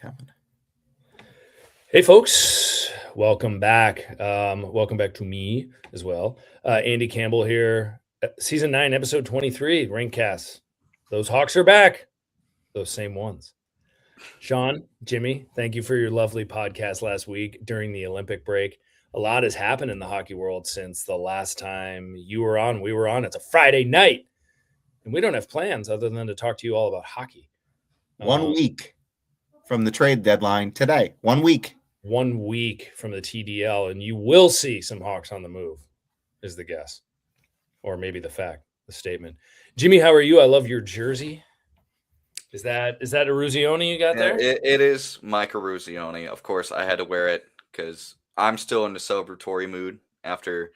coming. Hey, folks. Welcome back. Welcome back to me as well. Andy Campbell here. Season 9, episode 23, Rinkcast. Those Hawks are back. Those same ones. Sean, Jimmy, thank you for your lovely podcast last week during the Olympic break. A lot has happened in the hockey world since the last time you were on, we were on. It's a Friday night, and we don't have plans other than to talk to you all about hockey. 1 week from the trade deadline today. 1 week. 1 week from the TDL, and you will see some Hawks on the move, is the guess. Or maybe the fact, the statement. Jimmy, how are you? I love your jersey. Is that a Ruzioni you got there? It is my Ruzioni. Of course, I had to wear it because I'm still in the celebratory mood after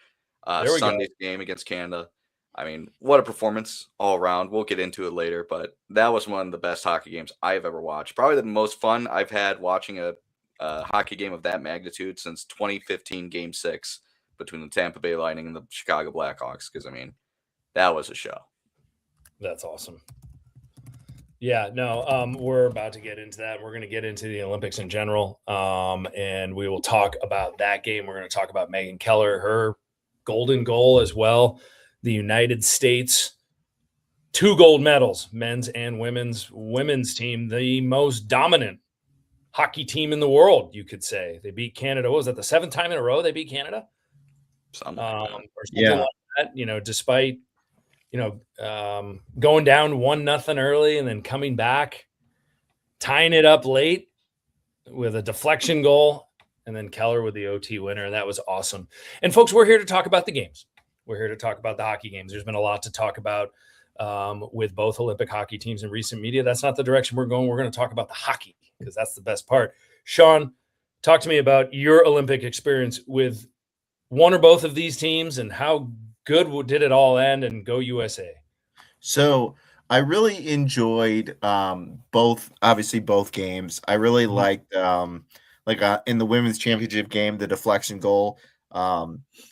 Sunday's game against Canada. I mean, what a performance all around. We'll get into it later, but that was one of the best hockey games I've ever watched. Probably the most fun I've had watching a hockey game of that magnitude since 2015 Game 6 between the Tampa Bay Lightning and the Chicago Blackhawks, because, I mean, that was a show. That's awesome. Yeah, no, we're about to get into that. We're going to get into the Olympics in general, and we will talk about that game. We're going to talk about Megan Keller, her golden goal as well. The United States, 2 gold medals, men's and women's team, the most dominant hockey team in the world, you could say. They beat Canada. What was that, the 7th time in a row they beat Canada? Something like that, despite going down 1-0 early and then coming back, tying it up late with a deflection goal, and then Keller with the OT winner. That was awesome. And folks, we're here to talk about the games. We're here to talk about the hockey games. There's been a lot to talk about with both Olympic hockey teams in recent media. That's not the direction we're going. We're going to talk about the hockey because that's the best part. Sean, talk to me about your Olympic experience with one or both of these teams and how good did it all end, and go USA. So I really enjoyed both games. I really liked in the women's championship game, the deflection goal.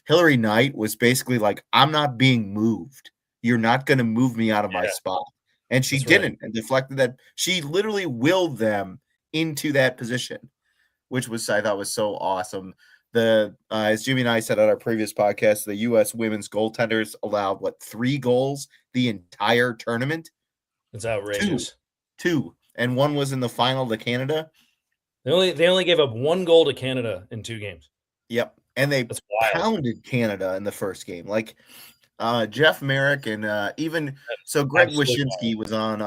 Hillary Knight was basically like, I'm not being moved. You're not going to move me out of my spot. And she didn't, and deflected that. She literally willed them into that position, which I thought was so awesome. As Jimmy and I said on our previous podcast, the U.S. women's goaltenders allowed 3 goals the entire tournament. It's outrageous. 2, and 1 was in the final to Canada. They only gave up 1 goal to Canada in 2 games. Yep, and they pounded Canada in the first game. Jeff Merrick and Greg Wyshynski was on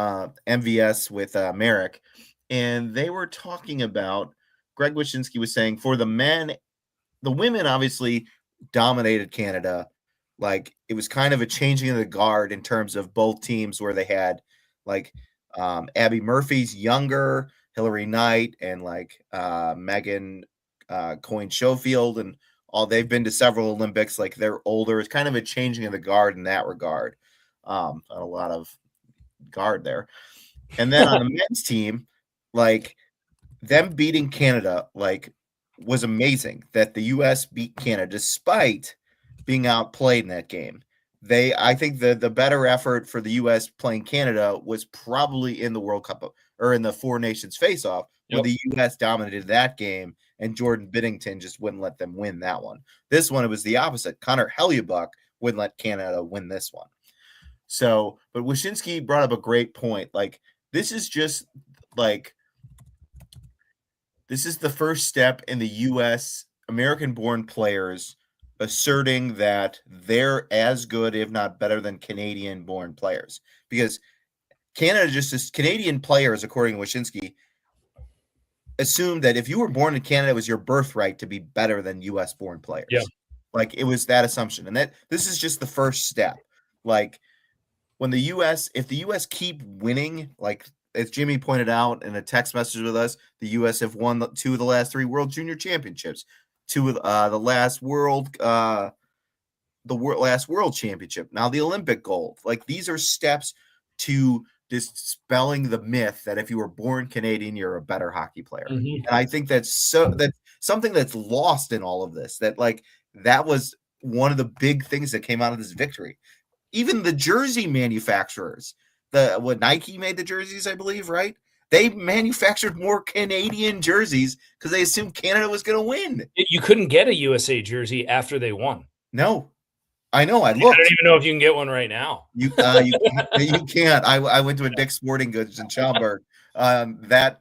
MVS with Merrick, and they were talking about. Greg Wyshynski was saying for the men. The women obviously dominated Canada. It was kind of a changing of the guard in terms of both teams, where they had Abby Murphy's younger, Hillary Knight, and Megan Coyne-Schofield, and all. They've been to several Olympics. They're older. It's kind of a changing of the guard in that regard. A lot of guard there. And then on the men's team, them beating Canada, was amazing that the U.S. beat Canada despite being outplayed in that game. I think the better effort for the U.S. playing Canada was probably in the World Cup or in the Four Nations face-off, where the U.S. dominated that game and Jordan Binnington just wouldn't let them win that one. This one, it was the opposite. Connor Hellebuyck wouldn't let Canada win this one. So, but Wyshynski brought up a great point. This is just this is the first step in the U.S. American-born players asserting that they're as good, if not better, than Canadian-born players. Because Canadian players, according to Wyshynski, assumed that if you were born in Canada, it was your birthright to be better than U.S.-born players. Yeah. It was that assumption. And this is just the first step. When if the U.S. keep winning, as Jimmy pointed out in a text message with us, the U.S. have won 2 of the last 3 World Junior Championships, 2 of the last World Championship. Now the Olympic gold. These are steps to dispelling the myth that if you were born Canadian, you're a better hockey player. Mm-hmm. And I think that's something that's lost in all of this. That was one of the big things that came out of this victory. Even the jersey manufacturers. Nike made the jerseys, I believe, right? They manufactured more Canadian jerseys because they assumed Canada was going to win. You couldn't get a USA jersey after they won. No, I know. I looked. I don't even know if you can get one right now. You can't. I went to a Dick's Sporting Goods in Schaumburg that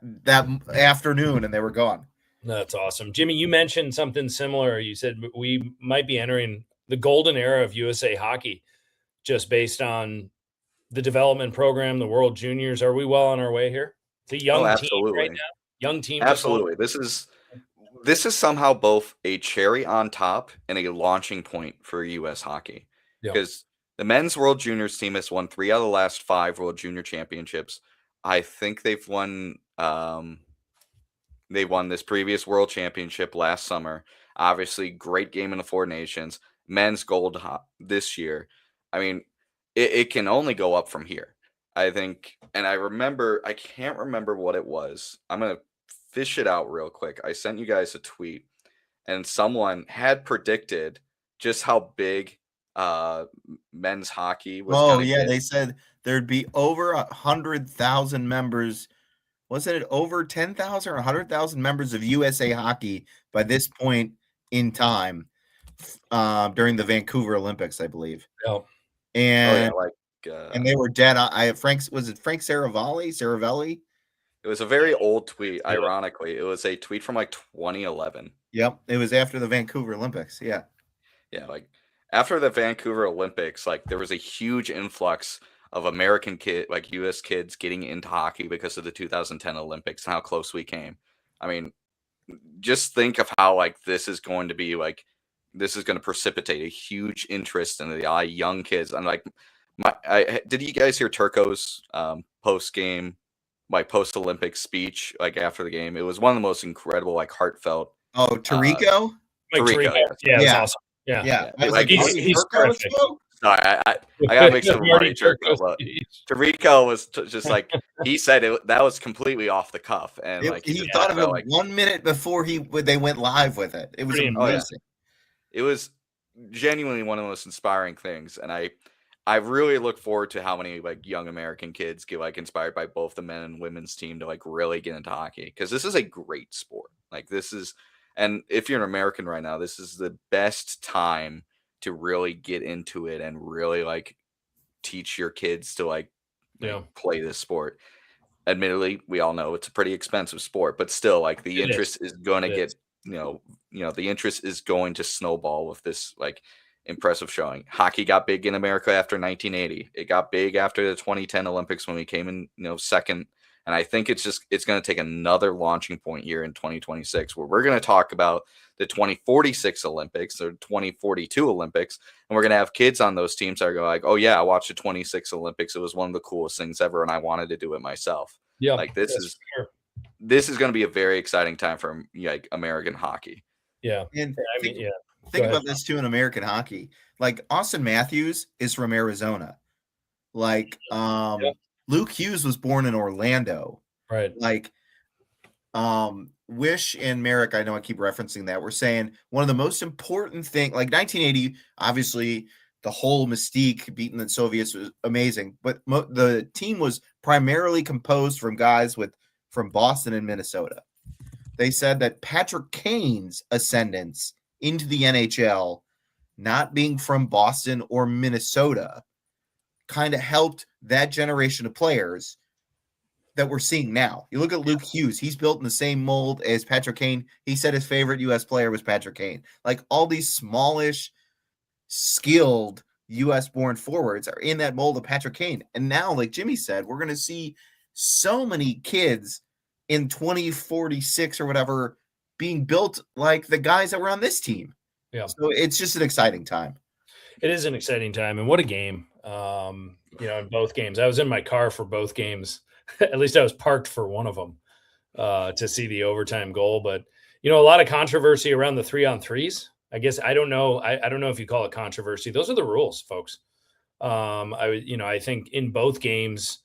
afternoon, and they were gone. That's awesome. Jimmy, you mentioned something similar. You said we might be entering the golden era of USA hockey just based on the development program, the World Juniors. Are we well on our way here? It's a young team right now. Young team. Absolutely. This is somehow both a cherry on top and a launching point for U.S. hockey. Because the men's World Juniors team has won 3 out of the last 5 World Junior championships. I think they've won they won this previous World Championship last summer. Obviously, great game in the Four Nations. Men's gold this year. I mean, it can only go up from here. I think, and I can't remember what it was. I'm going to fish it out real quick. I sent you guys a tweet, and someone had predicted just how big men's hockey was. Oh, yeah. They said there'd be over 100,000 members. Wasn't it over 10,000 or 100,000 members of USA Hockey by this point in time during the Vancouver Olympics, I believe. Yep. And and they were dead. Was it Frank Saravelli? It was a very old tweet. Ironically, it was a tweet from like 2011. Yep, it was after the Vancouver Olympics. Yeah, like after the Vancouver Olympics, like there was a huge influx of American U.S. kids getting into hockey because of the 2010 Olympics and how close we came. I mean, just think of how like this is going to be like. This is going to precipitate a huge interest in the young kids. And like, did you guys hear Turco's post-game, like post-Olympic speech, like after the game? It was one of the most incredible, like heartfelt. Oh, Tirico? Tirico. Yeah, that's awesome. Yeah. Like, he's perfect. Sorry, I gotta make some money, Turco. But Tirico was just like he said that was completely off the cuff, and he thought of it like 1 minute before they went live with it. It was amazing. It was genuinely one of the most inspiring things, and I really look forward to how many like young American kids get like inspired by both the men and women's team to like really get into hockey, because this is a great sport. Like this is, and if you're an American right now, this is the best time to really get into it and really like teach your kids to like play this sport. Admittedly, we all know it's a pretty expensive sport, but still, like the interest is going to get. The interest is going to snowball with this like impressive showing. Hockey got big in America after 1980. It got big after the 2010 Olympics when we came in, second. And I think it's going to take another launching point here in 2026 where we're going to talk about the 2046 Olympics or 2042 Olympics. And we're going to have kids on those teams that are going like, oh yeah, I watched the 26 Olympics. It was one of the coolest things ever. And I wanted to do it myself. Yeah. Like this is going to be a very exciting time for like American hockey. Yeah. And think about this too in American hockey. Like Austin Matthews is from Arizona. Like Luke Hughes was born in Orlando. Right. Like Wish and Merrick, I know I keep referencing that. We're saying one of the most important thing, like 1980, obviously the whole mystique beating the Soviets was amazing, but the team was primarily composed from guys from Boston and Minnesota. They said that Patrick Kane's ascendance into the NHL, not being from Boston or Minnesota, kind of helped that generation of players that we're seeing now. You look at Luke Hughes, he's built in the same mold as Patrick Kane. He said his favorite U.S. player was Patrick Kane. Like all these smallish, skilled U.S.-born forwards are in that mold of Patrick Kane. And now, like Jimmy said, we're going to see so many kids in 2046 or whatever being built like the guys that were on this team. Yeah. So it's just an exciting time. It is an exciting time. And what a game. In both games. I was in my car for both games. At least I was parked for one of them to see the overtime goal. But, a lot of controversy around the 3-on-3s. I guess I don't know. I don't know if you call it controversy. Those are the rules, folks. I think in both games,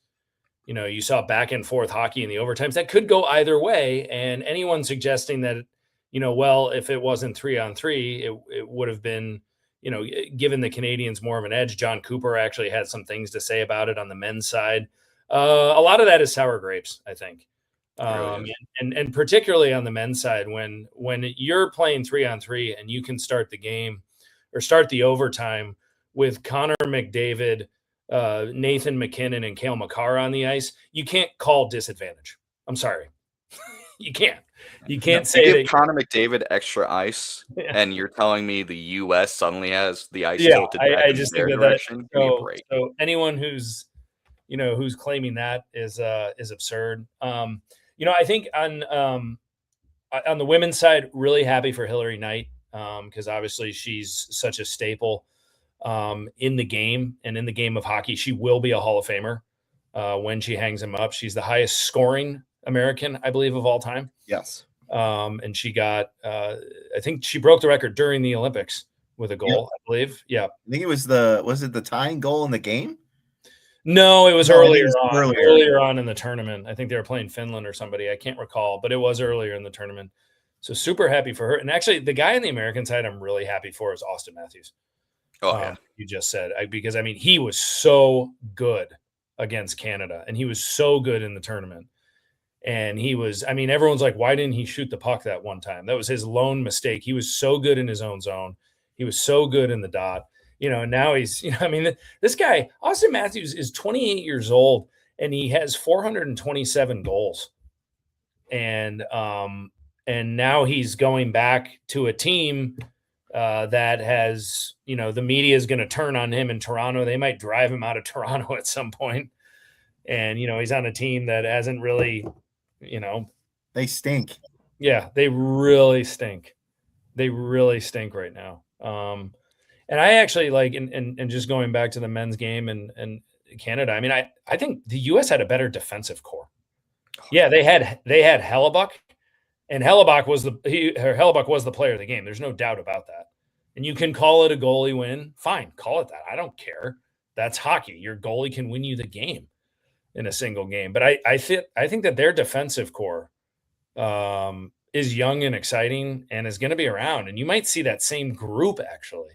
you saw back and forth hockey in the overtimes that could go either way. And anyone suggesting that, if it wasn't 3-on-3, it would have been, given the Canadians more of an edge. John Cooper actually had some things to say about it on the men's side. A lot of that is sour grapes, I think. Really and particularly on the men's side, when you're playing 3-on-3 and you can start the game or start the overtime with Connor McDavid, Nathan McKinnon, and Cale Makar on the ice, you can't call disadvantage. I'm sorry. You can't. You can't say give that Connor McDavid extra ice, and you're telling me the U.S. suddenly has the ice tilted back I in just their think direction. Give me a so, break. so anyone who's claiming that is absurd. I think on the women's side, really happy for Hillary Knight because obviously she's such a staple in the game and in the game of hockey. She will be a Hall of Famer when she hangs him up. She's the highest scoring American, I believe, of all time. Yes. And she got, I think she broke the record during the Olympics with a goal, I believe. Yeah. I think it was was it the tying goal in the game? No, it was No, earlier it was on. earlier. Earlier on in the tournament. I think they were playing Finland or somebody. I can't recall, but it was earlier in the tournament. So super happy for her. And actually, the guy on the American side I'm really happy for is Austin Matthews. Oh, yeah. You just said. Because, I mean, he was so good against Canada, and he was so good in the tournament. And he was, I mean, everyone's like, why didn't he shoot the puck that one time? That was his lone mistake. He was so good in his own zone. He was so good in the dot. Now he's, I mean, this guy, Austin Matthews, is 28 years old, and he has 427 goals. And now he's going back to a team that has, the media is going to turn on him in Toronto. They might drive him out of Toronto at some point. And, he's on a team that hasn't really, they stink. Yeah, they really stink. They really stink right now. And I actually like, and just going back to the men's game and Canada, I mean, I think the U.S. had a better defensive core. Yeah, they had Hellebuck, and Hellebuck was the player of the game. There's no doubt about that. And you can call it a goalie win. Fine, call it that. I don't care. That's hockey. Your goalie can win you the game in a single game. But I think that their defensive core is young and exciting and is going to be around. And you might see that same group actually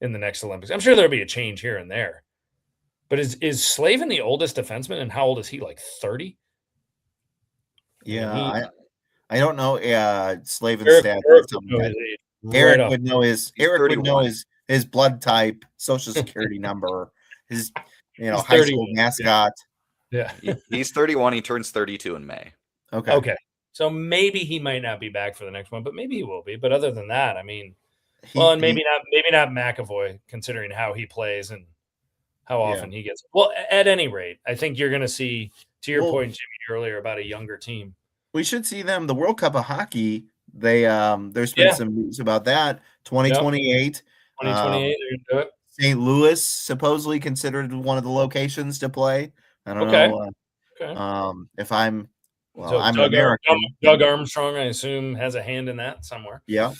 in the next Olympics. I'm sure there'll be a change here and there. But is Slavin the oldest defenseman? And how old is he? Like 30? Yeah, I don't know. Slavin's stats. Eric would know his blood type, social security number, his high school mascot. Yeah. He's 31. He turns 32 in May. Okay. So maybe he might not be back for the next one, but maybe he will be. But other than that, I mean, maybe not McAvoy, considering how he plays and how often he gets. Well, at any rate, I think you're going to see, to your point, Jimmy, earlier about a younger team. We should see them. The World Cup of Hockey. There's been some news about that. 2028. 2028, they're going to do it. St. Louis supposedly considered one of the locations to play. I don't know. Okay. If I'm. Well, so I'm American. Doug Armstrong, I assume, has a hand in that somewhere. Yeah.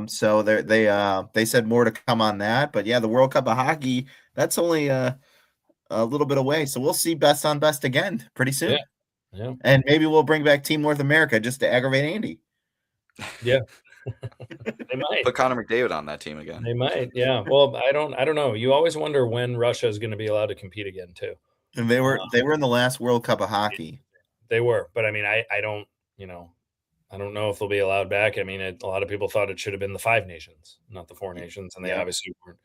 So they said more to come on that, but yeah, the World Cup of Hockey, that's only a little bit away. So we'll see best on best again pretty soon. Yeah. And maybe we'll bring back Team North America just to aggravate Andy. Yeah. They might put Connor McDavid on that team again. They might. Yeah. Well, I don't know. You always wonder when Russia is going to be allowed to compete again too. And they were in the last World Cup of Hockey. They were, but I mean, I don't know if they'll be allowed back. I mean, a lot of people thought it should have been the 5 nations, not the 4 nations, and they obviously weren't.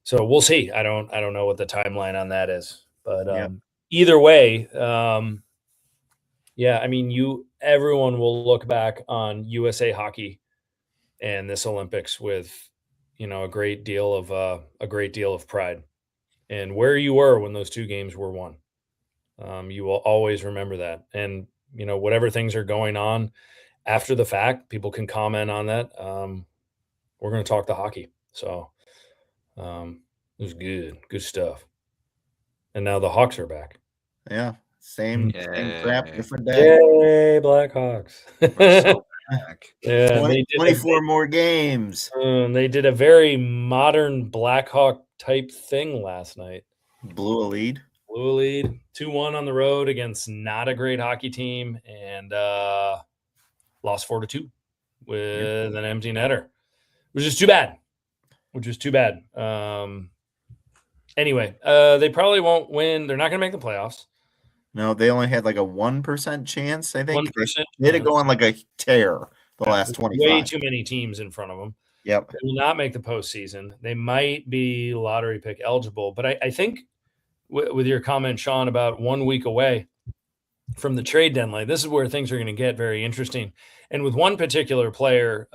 So we'll see. I don't know what the timeline on that is, but either way, I mean, everyone will look back on USA Hockey and this Olympics with, a great deal of pride, and where you were when those 2 games were won. You will always remember that. And, whatever things are going on after the fact, people can comment on that. We're going to talk the hockey. So it was good stuff. And now the Hawks are back. Yeah. Same crap, different day. Yay, Blackhawks. We're so back. Yeah, 24 more games. They did a very modern Blackhawk type thing last night. Blew a lead. 2-1 on the road against not a great hockey team, and lost 4-2 with an empty netter, which is too bad. Anyway, they probably won't win. They're not going to make the playoffs. No, they only had like a 1% chance, I think. 1%. They had to go on like a tear the last Way 25. too many teams in front of them. Yep. They will not make the postseason. They might be lottery pick eligible, but I think with your comment, Sean, about 1 week away from the trade deadline, this is where things are going to get very interesting. And with one particular player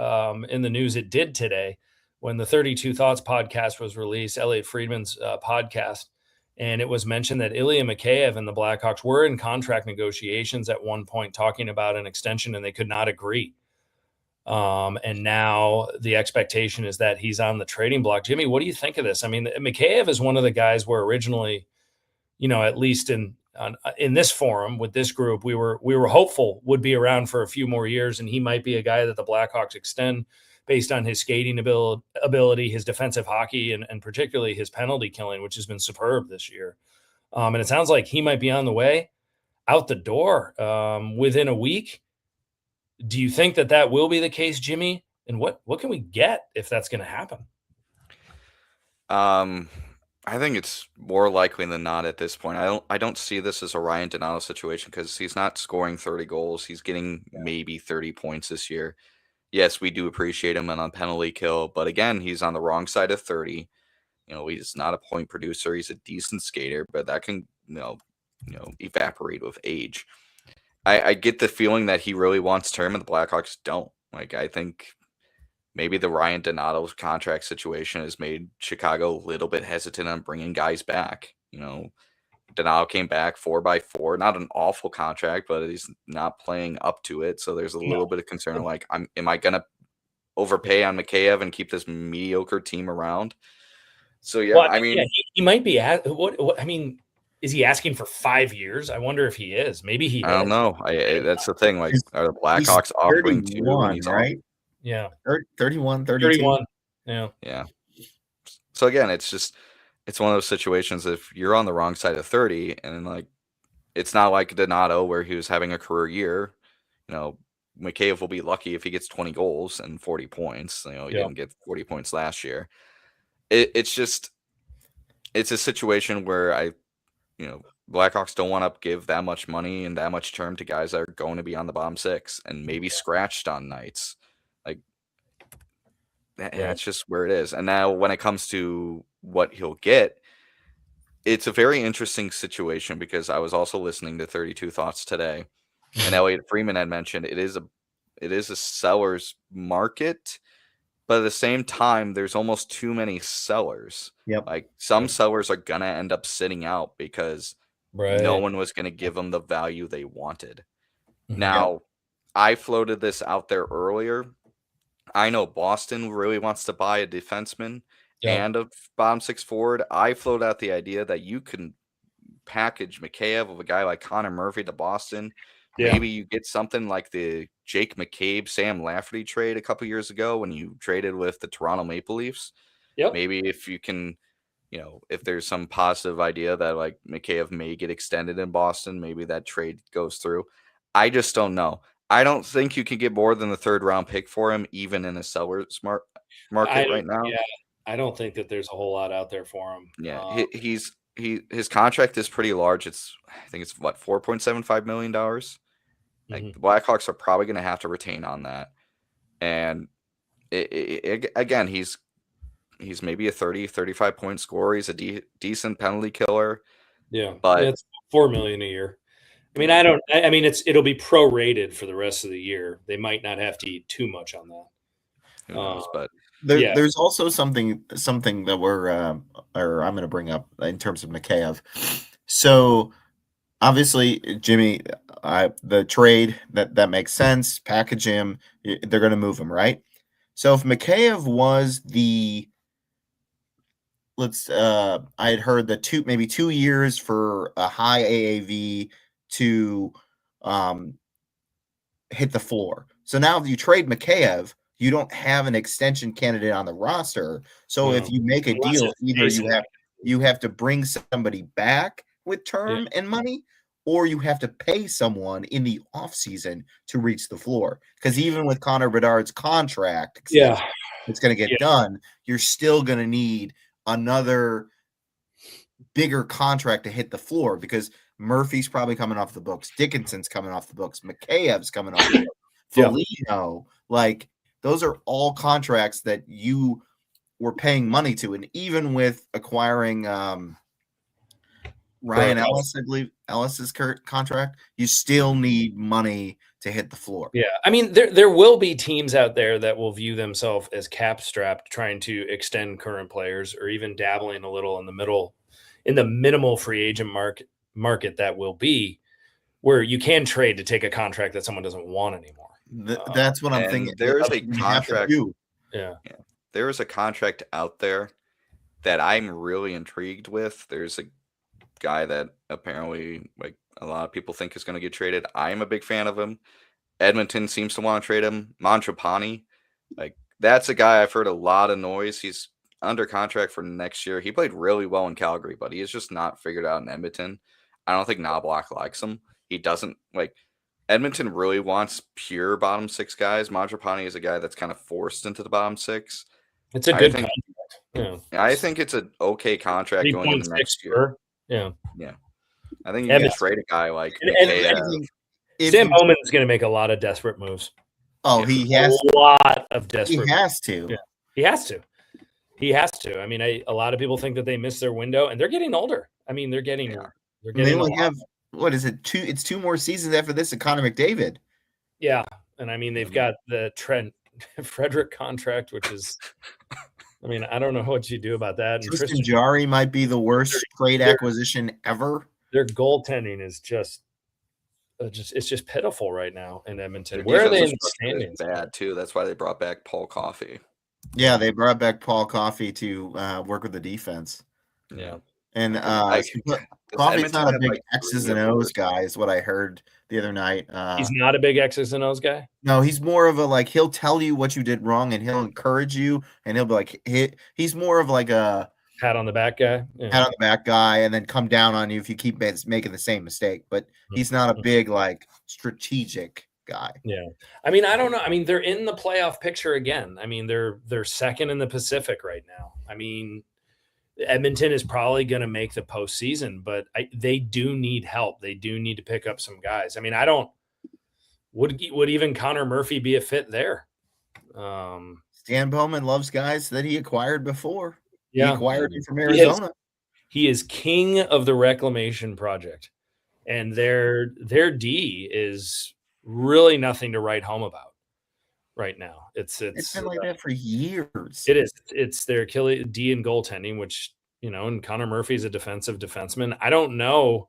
in the news, it did today when the 32 Thoughts podcast was released, Elliot Friedman's podcast, and it was mentioned that Ilya Mikheyev and the Blackhawks were in contract negotiations at one point talking about an extension, and they could not agree. And now the expectation is that he's on the trading block. Jimmy, what do you think of this? I mean, Mikheyev is one of the guys where originally, at least in this forum with this group, we were hopeful would be around for a few more years, and he might be a guy that the Blackhawks extend based on his skating ability, his defensive hockey, and particularly his penalty killing, which has been superb this year. And it sounds like he might be on the way out the door within a week. Do you think that will be the case, Jimmy? And what can we get if that's going to happen? I think it's more likely than not at this point. I don't see this as a Ryan Donato situation because he's not scoring 30 goals. He's getting maybe 30 points this year. Yes, we do appreciate him on penalty kill, but again, he's on the wrong side of 30. He's not a point producer. He's a decent skater, but that can evaporate with age. I get the feeling that he really wants term and the Blackhawks don't. I think maybe the Ryan Donato contract situation has made Chicago a little bit hesitant on bringing guys back. Donato came back 4x4, not an awful contract, but he's not playing up to it. So there's a little bit of concern. Am I going to overpay on Mikheyev and keep this mediocre team around? So, he might be at what I mean, is he asking for 5 years? I wonder if he is. Maybe he is. I don't know. That's the thing. Are the Blackhawks offering 31, two? Right? Yeah. 31, 32. 31. Yeah. Yeah. So again, it's one of those situations. If you're on the wrong side of 30, and it's not like Donato where he was having a career year. Mikheyev will be lucky if he gets 20 goals and 40 points. He didn't get 40 points last year. It's a situation where Blackhawks don't want to give that much money and that much term to guys that are going to be on the bottom six and maybe scratched on nights. That's just where it is. And now when it comes to what he'll get, it's a very interesting situation because I was also listening to 32 Thoughts today, and Elliot Friedman had mentioned it is a seller's market, but at the same time, there's almost too many sellers. Yep. Some sellers are gonna end up sitting out because no one was gonna give them the value they wanted. Now, I floated this out there earlier. I know Boston really wants to buy a defenseman and a bottom six forward. I floated out the idea that you can package Mikheyev with a guy like Connor Murphy to Boston. Yeah. Maybe you get something like the Jake McCabe, Sam Lafferty trade a couple years ago when you traded with the Toronto Maple Leafs. Yep. Maybe if you can, if there's some positive idea that Mikheyev may get extended in Boston, maybe that trade goes through. I just don't know. I don't think you can get more than the third round pick for him, even in a seller's market right now. Yeah, I don't think that there's a whole lot out there for him. Yeah, his contract is pretty large. I think it's $4.75 million. The Blackhawks are probably going to have to retain on that. And again, he's maybe a 30, 35 point scorer. He's a decent penalty killer. Yeah, but it's $4 million a year. I mean, it'll be prorated for the rest of the year. They might not have to eat too much on that. Who knows, but there's also something that I'm going to bring up in terms of Mikheyev. So obviously, Jimmy, the trade that makes sense. Package him. They're going to move him, right? So if Mikheyev was I had heard that maybe 2 years for a high AAV to hit the floor. So now if you trade Mikheyev, you don't have an extension candidate on the roster. So if you make a deal, either you have to bring somebody back with term and money, or you have to pay someone in the offseason to reach the floor. Because even with Connor Bedard's contract, it's going to get done, you're still going to need another bigger contract to hit the floor, because Murphy's probably coming off the books. Dickinson's coming off the books. Mikheyev's coming off the books. Foligno. Like, those are all contracts that you were paying money to. And even with acquiring Ryan Ellis, I believe Ellis's contract, you still need money to hit the floor. Yeah. I mean, there will be teams out there that will view themselves as cap strapped, trying to extend current players or even dabbling a little in the minimal free agent market that will be where you can trade to take a contract that someone doesn't want anymore. That's what I'm thinking. There's a contract. Yeah. There is a contract out there that I'm really intrigued with. There's a guy that apparently, like, a lot of people think is going to get traded. I'm a big fan of him. Edmonton seems to want to trade him. Mantrapani, like, that's a guy I've heard a lot of noise. He's under contract for next year. He played really well in Calgary, but he is just not figured out in Edmonton. I don't think Knobloch likes him. He doesn't like Edmonton really wants pure bottom six guys. Mantrapani is a guy that's kind of forced into the bottom six. It's a good contract. Yeah. I think it's an okay contract going into next year. Yeah. I think you can trade a guy like Sam Bowman's going to make a lot of desperate moves. Oh, he has a lot of desperate. He has to. Yeah. He has to. I mean, a lot of people think that they missed their window, and they're getting older. I mean, they're getting. They only have what is it? It's 2 more seasons after this. Connor McDavid. Yeah, and I mean they've got the Trent Frederick contract, which is. I mean, I don't know what you do about that. Tristan Jarry might be the worst trade acquisition ever. Their goaltending is just it's just pitiful right now in Edmonton. Where are they in the standings? Bad too. That's why they brought back Paul Coffey. Yeah, they brought back Paul Coffey to work with the defense. Yeah, and Coffey's not a big X's and O's guy, is what I heard the other night. He's not a big X's and O's guy? No, he's more of a, he'll tell you what you did wrong, and he'll encourage you, and he'll be like, he's more of like a pat on the back guy. Yeah. Pat on the back guy, and then come down on you if you keep making the same mistake. But he's not a big, strategic guy. Yeah. I mean, I don't know. I mean, they're in the playoff picture again. I mean, they're second in the Pacific right now. I mean, Edmonton is probably going to make the postseason, but they do need help. They do need to pick up some guys. I mean, would even Connor Murphy be a fit there? Stan Bowman loves guys that he acquired before. Yeah. He acquired him from Arizona. He is king of the reclamation project, and their D is really nothing to write home about right now. It's been like that for years. It is. It's their Achilles D in goaltending, which, and Connor Murphy's a defensive defenseman. I don't know.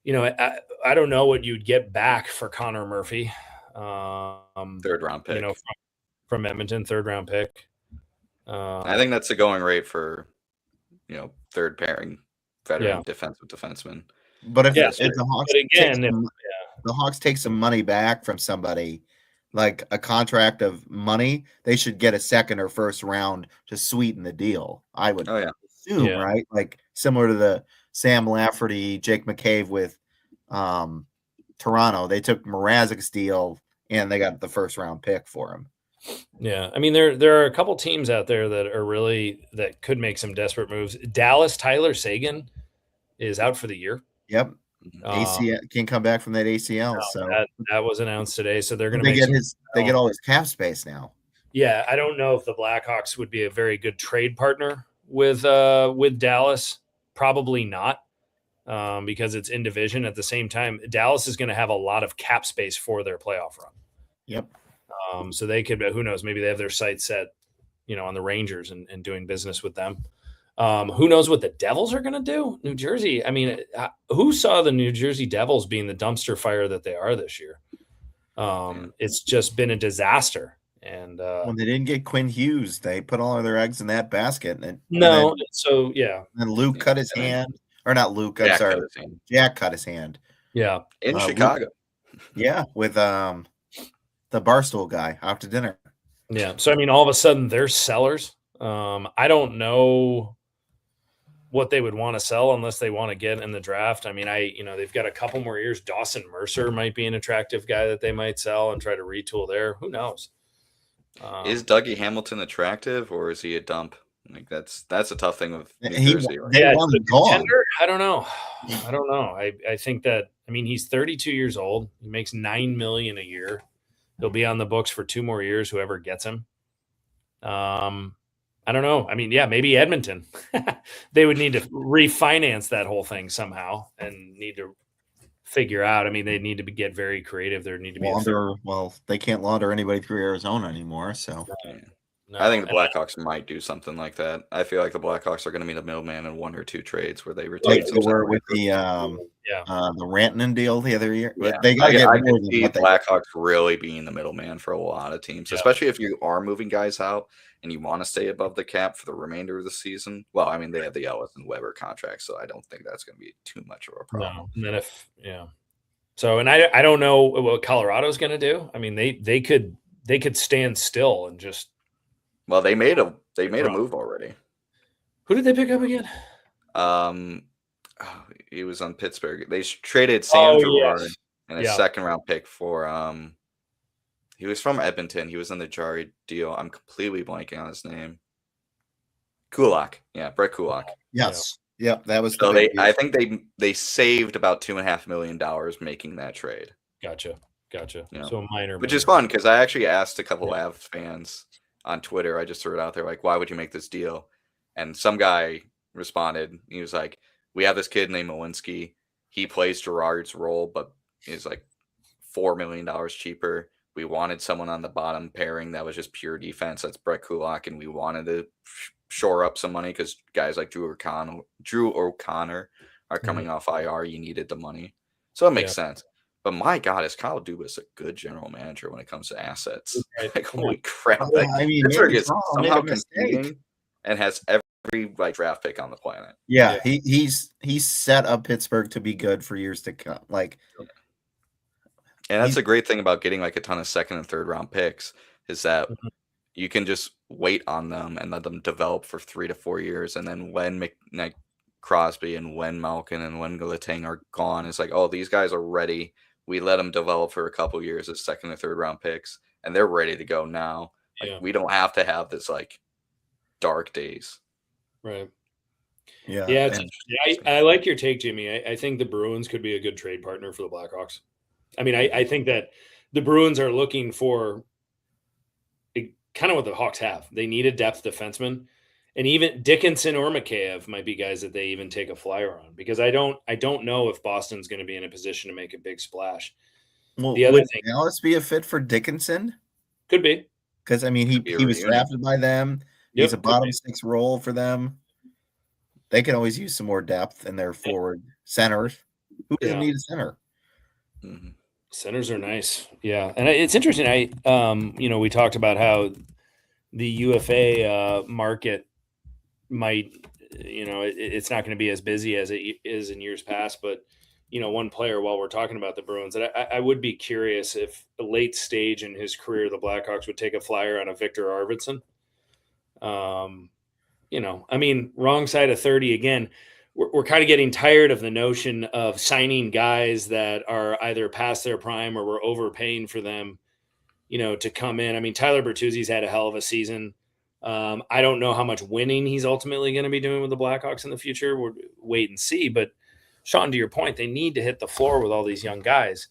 I don't know what you'd get back for Connor Murphy. Third round pick. From Edmonton, third round pick. I think that's the going rate for, third pairing veteran defensive defenseman. But if the Hawks the Hawks take some money back from somebody, like a contract of money, they should get a second or first round to sweeten the deal. I would assume, right? Like similar to the Sam Lafferty, Jake McCabe with Toronto. They took Mrazek's deal and they got the first round pick for him. Yeah. I mean, there are a couple teams out there that could make some desperate moves. Dallas, Tyler Seguin is out for the year. Yep. ACL can't come back from that ACL. No, so that was announced today. So they're going to get all his cap space now. Yeah, I don't know if the Blackhawks would be a very good trade partner with Dallas. Probably not, because it's in division. At the same time, Dallas is going to have a lot of cap space for their playoff run. Yep. So they could, who knows? Maybe they have their sights set, on the Rangers and doing business with them. Who knows what the Devils are going to do? New Jersey. I mean, who saw the New Jersey Devils being the dumpster fire that they are this year? It's just been a disaster. And when they didn't get Quinn Hughes, they put all of their eggs in that basket. And Luke cut his hand, or not Luke. I'm sorry, Jack cut his hand. Yeah, in Chicago. Luke, with the Barstool guy out to dinner. Yeah. So I mean, all of a sudden they're sellers. I don't know what they would want to sell unless they want to get in the draft. I mean, they've got a couple more years. Dawson Mercer might be an attractive guy that they might sell and try to retool there. Who knows? Is Dougie Hamilton attractive, or is he a dump? Like that's a tough thing with New Jersey. They want him gone. I don't know. I think that, I mean, he's 32 years old. He makes $9 million a year. He'll be on the books for 2 more years, whoever gets him. I don't know. I mean, yeah, maybe Edmonton. They would need to refinance that whole thing somehow and need to figure out. I mean, they need to get very creative. There need to be they can't launder anybody through Arizona anymore. So no, I think the Blackhawks might do something like that. I feel like the Blackhawks are going to be the middleman in 1 or 2 trades where they retain some. Were with the Rantanen deal the other year. Yeah. They got to get I more can see Blackhawks really being the middleman for a lot of teams, especially if you are moving guys out and you want to stay above the cap for the remainder of the season. Well, I mean, they have the Ellis and Weber contract, so I don't think that's going to be too much of a problem. No. And then So, and I don't know what Colorado's going to do. I mean, they could stand still and just. Well, they made a move already. Who did they pick up again? He was on Pittsburgh. They traded Sam Girard and a second-round pick for. He was from Edmonton. He was in the Jarry deal. I'm completely blanking on his name. Kulak, Brett Kulak. Yes. Yep, that was. So I think they saved about $2.5 million making that trade. Gotcha. Yeah. So minor, which is fun because I actually asked a couple Avs fans on Twitter. I just threw it out there, like, why would you make this deal? And some guy responded. He was like, we have this kid named Malinsky. He plays Girard's role, but he's like $4 million cheaper. We wanted someone on the bottom pairing that was just pure defense. That's Brett Kulak, and we wanted to shore up some money because guys like Drew O'Connor are coming off IR. You needed the money. So it makes sense. But my God, is Kyle Dubas a good general manager when it comes to assets? Like, holy crap. Like, I mean, Pittsburgh is somehow competing and has every draft pick on the planet. Yeah, he's set up Pittsburgh to be good for years to come. Like, and that's a great thing about getting like a ton of second and third round picks is that you can just wait on them and let them develop for 3 to 4 years. And then when Crosby and when Malkin and when Letang are gone, it's like, oh, these guys are ready. We let them develop for a couple years as second and third round picks, and they're ready to go now. Like, we don't have to have this like dark days. Right. Yeah. Yeah. It's interesting. I like your take, Jimmy. I think the Bruins could be a good trade partner for the Blackhawks. I mean, I think that the Bruins are looking for kind of what the Hawks have. They need a depth defenseman, and even Dickinson or Mikheyev might be guys that they even take a flyer on, because I don't know if Boston's going to be in a position to make a big splash. Well, the other thing, Alice be a fit for Dickinson? Could be, because I mean he was drafted by them. He's a bottom 6 role for them. They can always use some more depth in their forward centers. Who doesn't need a center? Mm-hmm. Centers are nice. Yeah. And it's interesting. We talked about how the UFA market might, it's not going to be as busy as it is in years past, but one player, while we're talking about the Bruins, that I would be curious if a late stage in his career, the Blackhawks would take a flyer on a Victor Arvidsson. I mean, wrong side of 30 again. We're kind of getting tired of the notion of signing guys that are either past their prime or we're overpaying for them, to come in. I mean, Tyler Bertuzzi's had a hell of a season. I don't know how much winning he's ultimately going to be doing with the Blackhawks in the future. We'll wait and see. But Sean, to your point, they need to hit the floor with all these young guys.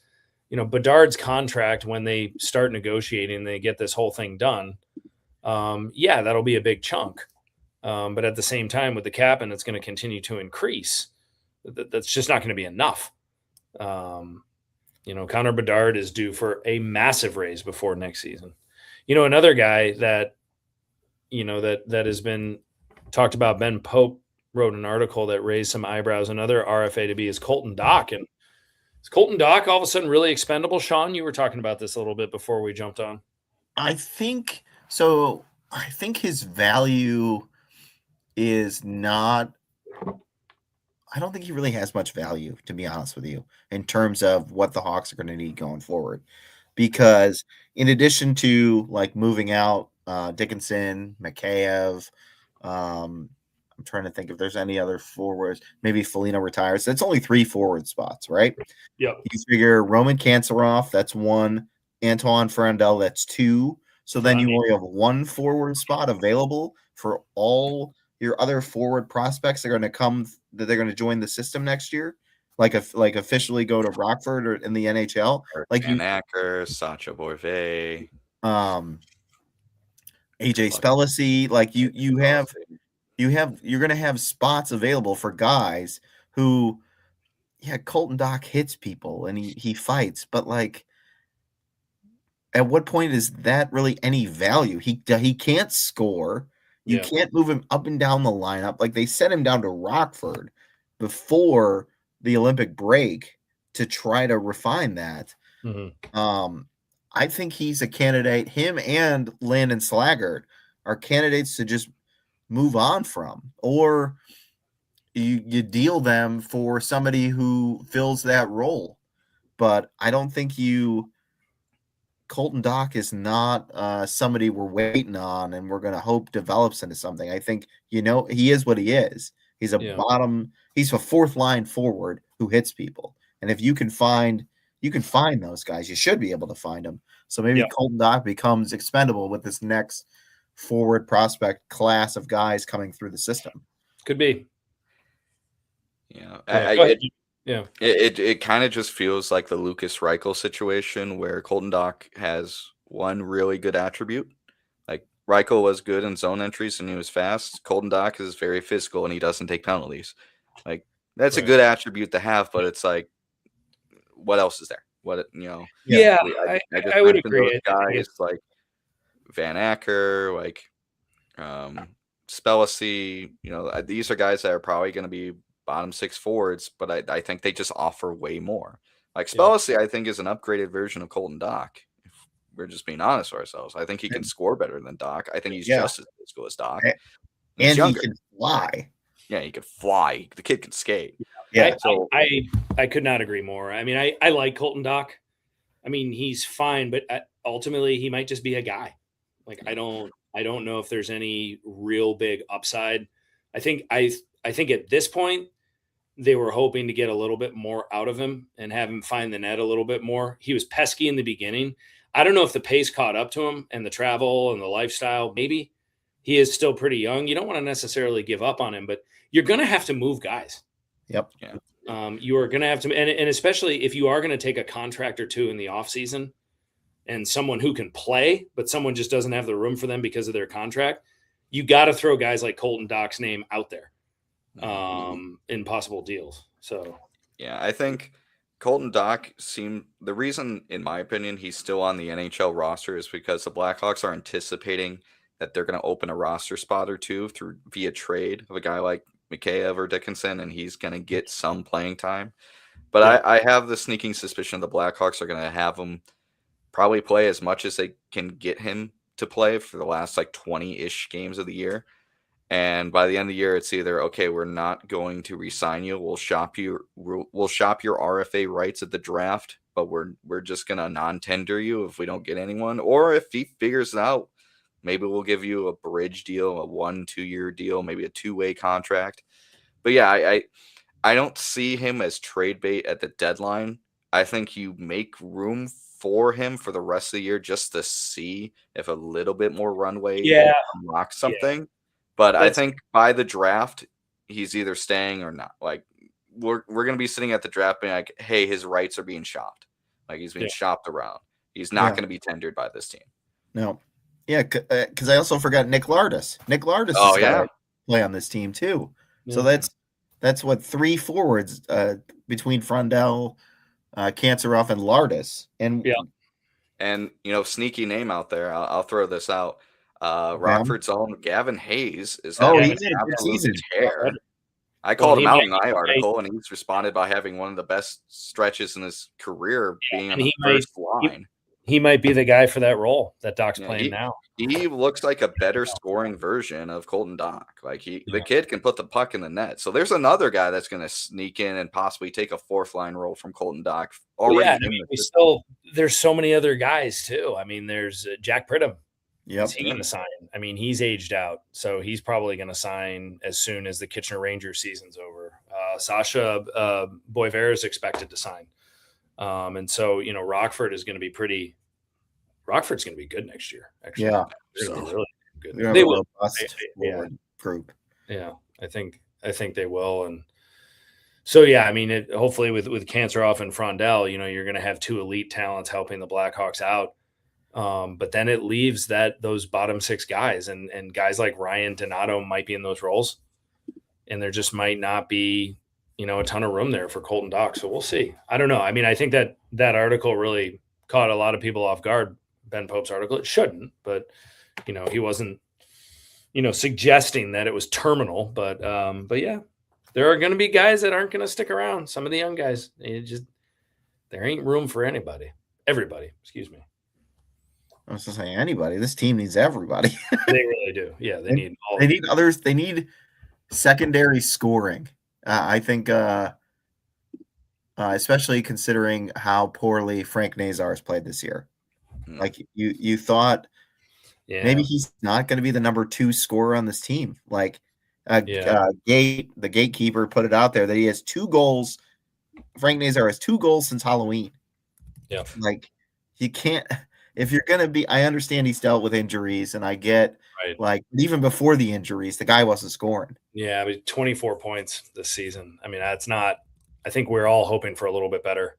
Bedard's contract, when they start negotiating, they get this whole thing done. That'll be a big chunk. But at the same time, with the cap, and it's going to continue to increase, that's just not going to be enough. Connor Bedard is due for a massive raise before next season. Another guy that has been talked about, Ben Pope wrote an article that raised some eyebrows. Another RFA to be is Colton Dach. And is Colton Dach all of a sudden really expendable? Sean, you were talking about this a little bit before we jumped on. I think so. I think his value is not, I don't think he really has much value, to be honest with you, in terms of what the Hawks are going to need going forward. Because in addition to like moving out Dickinson, Mikheyev, I'm trying to think if there's any other forwards. Maybe Foligno retires. That's only 3 forward spots, right? Yeah. You figure Roman Kanserov, that's 1. Antoine Ferrandel, that's 2. So then you only have one forward spot available for all your other forward prospects that are going to join the system next year, like officially go to Rockford or in the NHL, like Van Acker, Sacha Boerve, AJ Spellacy, like you're going to have spots available for guys who, Colton Dach hits people and he fights, but like, at what point is that really any value? He can't score. You can't move him up and down the lineup. Like, they sent him down to Rockford before the Olympic break to try to refine that. Mm-hmm. I think he's a candidate. Him and Landon Slaggert are candidates to just move on from, or you deal them for somebody who fills that role. But I don't think Colton Dach is not somebody we're waiting on and we're going to hope develops into something. I think, he is what he is. He's he's a fourth line forward who hits people. And if you can find those guys, you should be able to find them. So maybe Colton Dach becomes expendable with this next forward prospect class of guys coming through the system. Could be. It kind of just feels like the Lucas Reichel situation where Colton Dach has one really good attribute. Like, Reichel was good in zone entries and he was fast. Colton Dach is very physical and he doesn't take penalties. Like, that's a good attribute to have, but it's like, what else is there? I would agree. Guys like Van Acker, like Spellacy, these are guys that are probably going to be bottom six forwards, but I think they just offer way more. Like, Spellacy, I think, is an upgraded version of Colton Dach. If we're just being honest with ourselves, I think he can score better than Dach. I think he's just as physical as Dach. And he can fly. Yeah, he can fly. The kid can skate. Yeah. I could not agree more. I mean, I like Colton Dach. I mean, he's fine, but ultimately he might just be a guy. Like, I don't know if there's any real big upside. I think at this point they were hoping to get a little bit more out of him and have him find the net a little bit more. He was pesky in the beginning. I don't know if the pace caught up to him and the travel and the lifestyle. Maybe he is still pretty young. You don't want to necessarily give up on him, but you're going to have to move guys. Yep. Yeah. You are going to have to, and especially if you are going to take a contract or two in the off season and someone who can play, but someone just doesn't have the room for them because of their contract, you got to throw guys like Colton Dach's name out there in possible deals. So, I think Colton Dach the reason, in my opinion, he's still on the NHL roster is because the Blackhawks are anticipating that they're going to open a roster spot or two via trade of a guy like Mikheyev or Dickinson, and he's going to get some playing time. But I have the sneaking suspicion the Blackhawks are going to have him probably play as much as they can get him to play for the last 20-ish games of the year. And by the end of the year, it's either, okay, we're not going to re-sign you. We'll shop your RFA rights at the draft, but we're just going to non-tender you if we don't get anyone. Or if he figures it out, maybe we'll give you a bridge deal, a 1-2 year deal, maybe a 2-way contract. But I don't see him as trade bait at the deadline. I think you make room for him for the rest of the year just to see if a little bit more runway unlocks something. But I think by the draft, he's either staying or not. Like, we're going to be sitting at the draft being like, hey, his rights are being shopped. Like, he's being shopped around. He's not going to be tendered by this team. No. Yeah, because I also forgot Nick Lardis. Nick Lardis is going to play on this team too. Yeah. So that's what 3 forwards between Frondell, Kancerov, and Lardis. And sneaky name out there. I'll throw this out. Rockford's own Gavin Hayes is having an absolute tear. I called him out in my article, and he's responded by having one of the best stretches in his career, being on the first line. He might be the guy for that role that Dach's playing now. He looks like a better scoring version of Colton Dach. Like, the kid can put the puck in the net. So there's another guy that's going to sneak in and possibly take a fourth line role from Colton Dach. There's so many other guys too. I mean, there's Jack Pridham. Yep. Is he going to sign? I mean, he's aged out, so he's probably going to sign as soon as the Kitchener Rangers season's over. Sasha Boisvert is expected to sign. And so, Rockford is going to be pretty Rockford's going to be good next year. Actually, Yeah, they're going to be really good. They will. Forward group. Yeah, I think they will. And so, yeah, I mean, hopefully with Kanserov and Frondell, you're going to have two elite talents helping the Blackhawks out. But then it leaves those bottom six guys, and guys like Ryan Donato might be in those roles, and there just might not be, a ton of room there for Colton Dach. So we'll see. I don't know. I mean, I think that article really caught a lot of people off guard. Ben Pope's article. It shouldn't, but he wasn't, suggesting that it was terminal. But yeah, there are going to be guys that aren't going to stick around. Some of the young guys, there ain't room for everybody. Excuse me. I was going to say anybody. This team needs everybody. They really do. Yeah, they need all. They need others. They need secondary scoring. I think, especially considering how poorly Frank Nazar has played this year. Like you thought, maybe he's not going to be the number 2 scorer on this team. Like, the gatekeeper put it out there that he has 2 goals. Frank Nazar has 2 goals since Halloween. Yeah, like you can't. If you're going to be, I understand he's dealt with injuries, and I get like even before the injuries, the guy wasn't scoring. Yeah, I mean, 24 points this season. I mean, that's not. I think we're all hoping for a little bit better.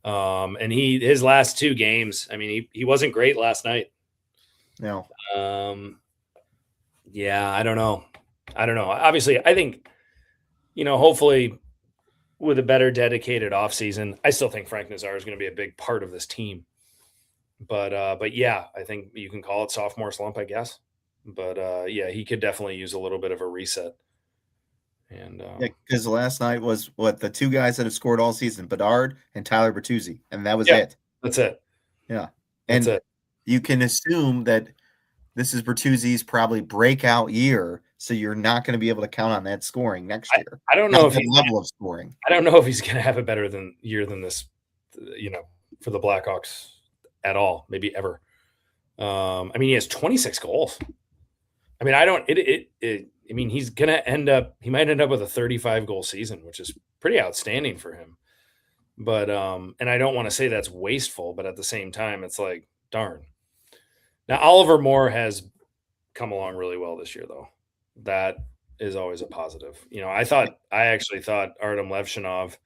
And his last 2 games, I mean, he wasn't great last night. No. Yeah, I don't know. Obviously, I think, hopefully with a better dedicated offseason, I still think Frank Nazar is going to be a big part of this team. But yeah, I think you can call it sophomore slump, I guess. But yeah, he could definitely use a little bit of a reset. And because last night was the 2 guys that have scored all season, Bedard and Tyler Bertuzzi, and that was it. That's it. Yeah, and you can assume that this is Bertuzzi's probably breakout year, so you're not going to be able to count on that scoring next year. I don't know if level of scoring. I don't know if he's going to have a better year than this, for the Blackhawks at all, maybe ever. I mean, he has 26 goals. I mean, I mean, he's going to he might end up with a 35 goal season, which is pretty outstanding for him. But, and I don't want to say that's wasteful, but at the same time, it's like, darn. Now, Oliver Moore has come along really well this year, though. That is always a positive. I actually thought Artem Levshinov,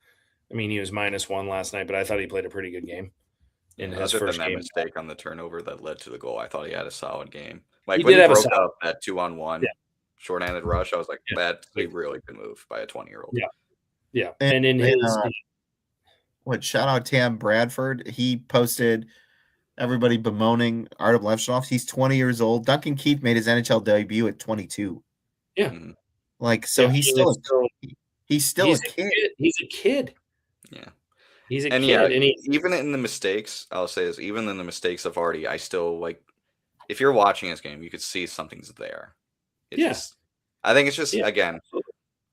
I mean, he was -1 last night, but I thought he played a pretty good game in his first game. That mistake on the turnover that led to the goal, I thought he had a solid game. Like when he broke up that 2-on-1 shorthanded rush, I was like, that he really could move by a 20-year-old. Yeah. And in his shout out Tam Bradford. He posted everybody bemoaning Artem Levshinov. He's 20 years old. Duncan Keith made his NHL debut at 22. Yeah. Like, so he's still a kid. He's a kid. Yeah. He's a kid. Yeah, and even in the mistakes, I'll say this, even in the mistakes of Artie, I still like, if you're watching this game, you could see something's there. I think it's just, again,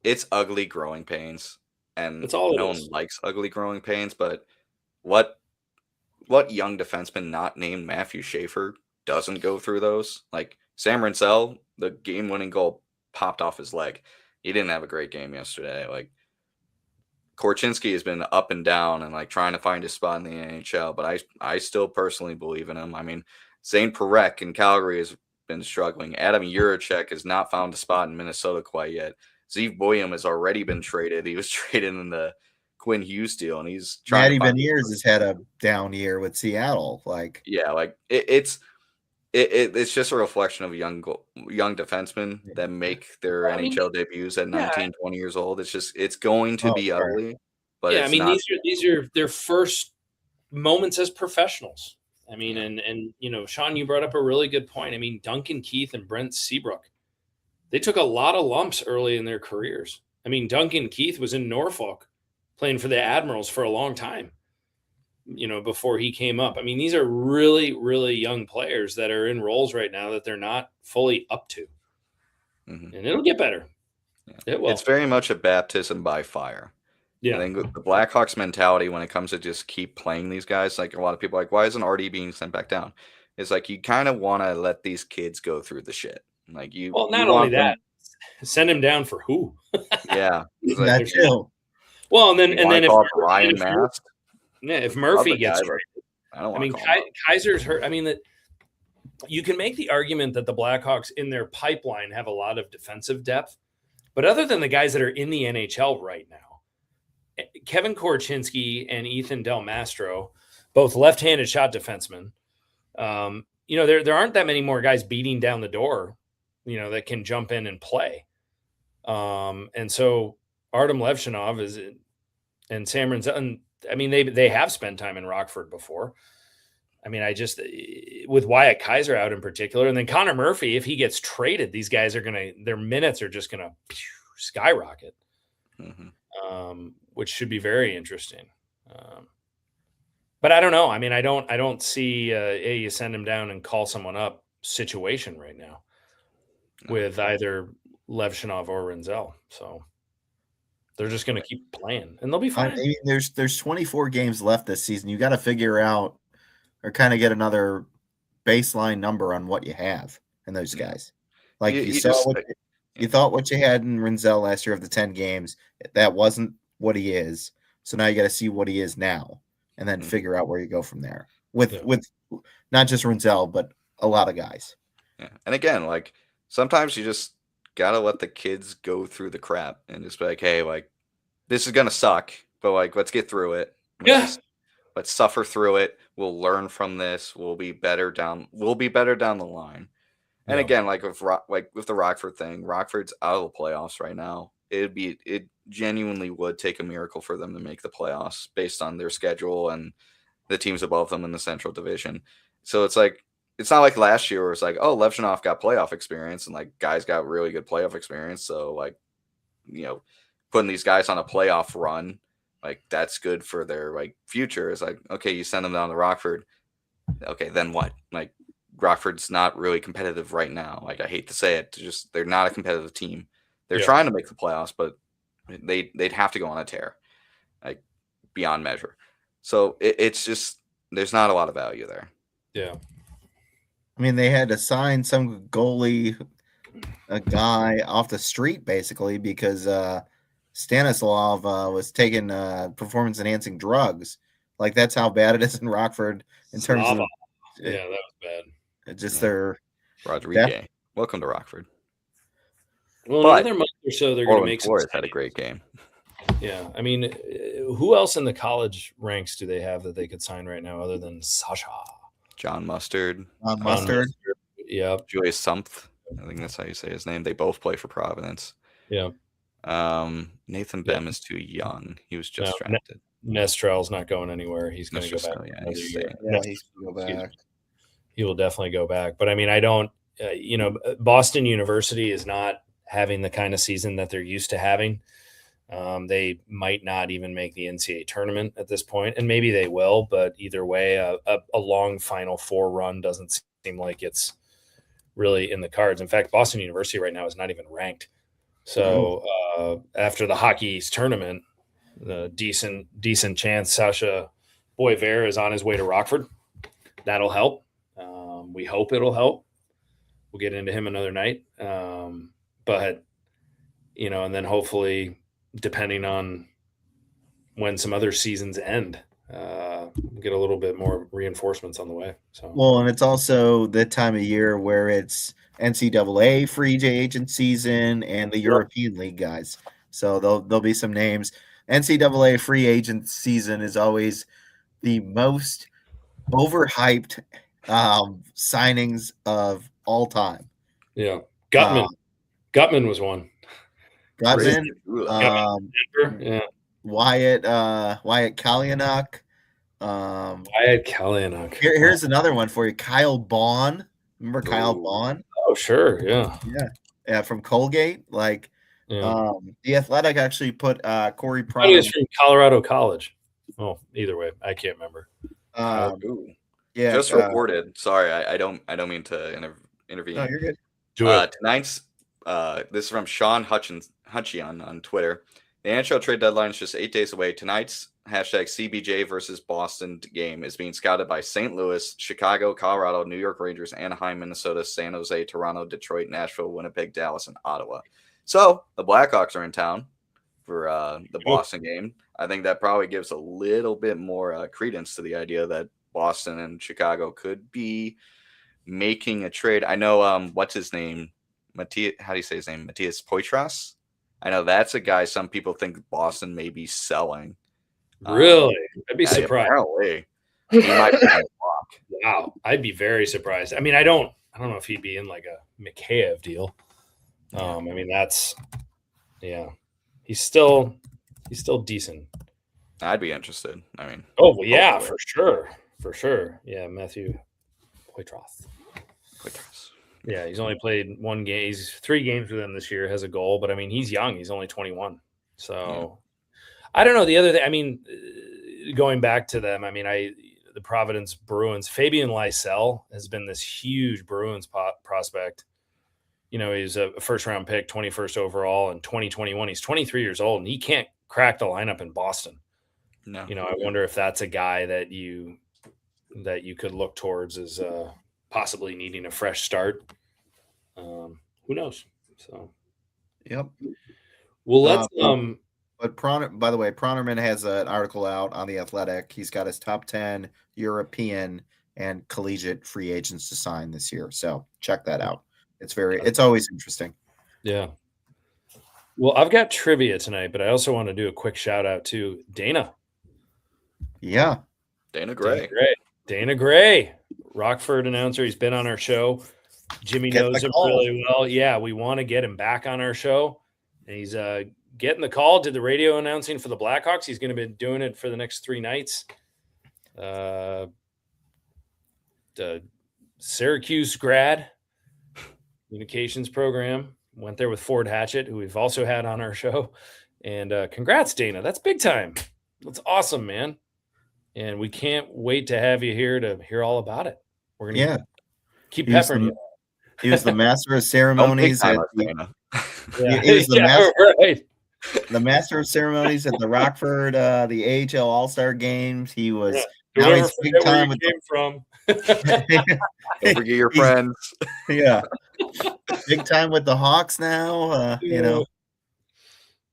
it's ugly growing pains. And that's all no one likes ugly growing pains, but what young defenseman not named Matthew Schaefer doesn't go through those? Like Sam Rinsell, the game-winning goal popped off his leg. He didn't have a great game yesterday. Like Korchinski has been up and down and like trying to find his spot in the NHL, but I still personally believe in him. I mean, Zane Parekh in Calgary has been struggling. Adam Juracek has not found a spot in Minnesota quite yet. Zeev Boyum has already been traded. He was traded in the Quinn Hughes deal, and he's trying. Matty Beniers has had a down year with Seattle. Like, yeah, like it's just a reflection of young defensemen that make their NHL debuts at 19, 20 years old. It's going to be ugly. But I mean, these are their first moments as professionals. I mean, and Sean, you brought up a really good point. I mean, Duncan Keith and Brent Seabrook, they took a lot of lumps early in their careers. I mean, Duncan Keith was in Norfolk playing for the Admirals for a long time, before he came up. I mean, these are really, really young players that are in roles right now that they're not fully up to. Mm-hmm. And it'll get better. Yeah. It will. It's very much a baptism by fire. Yeah. I think the Blackhawks mentality when it comes to just keep playing these guys, like a lot of people are like, why isn't RD being sent back down? It's like you kind of want to let these kids go through the shit. Like not only that, send him down for who? Yeah. That too. Well, and then if Ryan Mast. Yeah, if Murphy gets traded, I don't want mean, to call him Kaiser's hurt. I mean, that you can make the argument that the Blackhawks in their pipeline have a lot of defensive depth, but other than the guys that are in the NHL right now, Kevin Korchinski and Ethan Del Mastro, both left-handed shot defensemen. There aren't that many more guys beating down the door, that can jump in and play. And so Artem Levshinov and Sam Rinzel, I mean, they have spent time in Rockford before. I mean, with Wyatt Kaiser out in particular, and then Connor Murphy, if he gets traded, these guys their minutes are just going to skyrocket, which should be very interesting. But I don't know. I mean, I don't see you send him down and call someone up situation right now with either Levshinov or Rinzel. So they're just going to keep playing, and they'll be fine. I mean, there's 24 games left this season. You got to figure out or kind of get another baseline number on what you have in those guys. Like you thought what you had in Rinzel last year of the 10 games, that wasn't what he is. So now you got to see what he is now, and then figure out where you go from there with not just Rinzel, but a lot of guys. Yeah. And again, like sometimes you just got to let the kids go through the crap and just be like, hey, like this is going to suck, but like, let's get through it. Let's suffer through it. We'll learn from this. We'll be better down the line. And again, like with the Rockford thing, Rockford's out of the playoffs right now. It genuinely would take a miracle for them to make the playoffs based on their schedule and the teams above them in the Central Division. So it's like, it's not like last year where it's like, oh, Levshinov got playoff experience and like guys got really good playoff experience. So like, putting these guys on a playoff run, like that's good for their like future. It's like, okay, you send them down to Rockford. Okay, then what? Like Rockford's not really competitive right now. Like I hate to say it, they're not a competitive team. They're trying to make the playoffs, but they'd have to go on a tear, like beyond measure. So it's just there's not a lot of value there. Yeah. I mean, they had to sign some goalie, a guy off the street basically because Stanislav was taking performance-enhancing drugs. Like that's how bad it is in Rockford in terms of. Yeah, that was bad. Just their Rodriguez. Welcome to Rockford. Well, in another month or so, they're going to make some. Had a great game. Yeah, I mean, who else in the college ranks do they have that they could sign right now other than Sasha? John Mustard. Yep. Julius Sumpf. I think that's how you say his name. They both play for Providence. Yeah. Nathan Bem is too young. He was just drafted. Nestrel's not going anywhere. He's going to go back. He's going to go back. He will definitely go back. But I mean, I don't. Boston University is not having the kind of season that they're used to having. They might not even make the NCAA tournament at this point, and maybe they will. But either way, a long Final Four run doesn't seem like it's really in the cards. In fact, Boston University right now is not even ranked. So after the Hockey East tournament, the decent chance Sasha Boisvert is on his way to Rockford. That'll help. We hope it'll help. We'll get into him another night. But, and then hopefully, depending on when some other seasons end, get a little bit more reinforcements on the way. So well, and it's also the time of year where it's NCAA free agent season and the European League guys. So there'll be some names. NCAA free agent season is always the most overhyped signings of all time. Yeah, Gutman was one. Gutman, yeah. Wyatt Kalyanuk. Wyatt Kalyanuk. Here's another one for you. Kyle Bond. Remember Kyle Bond? Oh, sure. Yeah. Yeah. From Colgate. Like, The Athletic actually put Corey Prime. He was from Colorado College. Oh, either way, I can't remember. Yeah. Just reported. Sorry, I don't mean to intervene. No, you're good. Tonight's this is from Sean Hutchion on Twitter. The NHL trade deadline is just 8 days away. Tonight's #CBJ versus Boston game is being scouted by St. Louis, Chicago, Colorado, New York Rangers, Anaheim, Minnesota, San Jose, Toronto, Detroit, Nashville, Winnipeg, Dallas, and Ottawa. So the Blackhawks are in town for the Boston game. I think that probably gives a little bit more credence to the idea that Boston and Chicago could be making a trade. I know what's his name? Matthias, how do you say his name? Matthias Poitras. I know that's a guy some people think Boston may be selling. Really? I'd be surprised. Apparently, he might be on the block. Wow, I'd be very surprised. I mean, I don't know if he'd be in like a Mikheyev deal. I mean, he's still decent. I'd be interested. I mean, yeah, for sure. Yeah, Matthew Poitras. Yeah, he's only played one game. He's 3 games with them this year. Has a goal, but I mean, he's young. He's only 21. So I don't know. The other thing, I mean, going back to them, I mean, the Providence Bruins, Fabian Lysell has been this huge Bruins prospect. You know, he's a first-round pick, 21st overall in 2021. He's 23 years old, and he can't crack the lineup in Boston. No. You know, I wonder if that's a guy that you could look towards as possibly needing a fresh start. Who knows? So, yep. Well, let's But by the way, Pronerman has an article out on The Athletic. He's got his top 10 European and collegiate free agents to sign this year. So check that out. It's always interesting. Yeah. Well, I've got trivia tonight, but I also want to do a quick shout out to Dana. Yeah. Dana Gray. Dana Gray, Rockford announcer. He's been on our show. Jimmy knows him really well. Yeah, we want to get him back on our show. And he's getting the call. Did the radio announcing for the Blackhawks. He's going to be doing it for the next 3 nights. The Syracuse grad communications program. Went there with Ford Hatchett, who we've also had on our show. And congrats, Dana. That's big time. That's awesome, man. And we can't wait to have you here to hear all about it. We're going to keep peppering you. He was the master of ceremonies. The master of ceremonies at the Rockford, the AHL All-Star Games. He was now he's big time with from. Don't forget your friends. Yeah. Big time with the Hawks now. You know.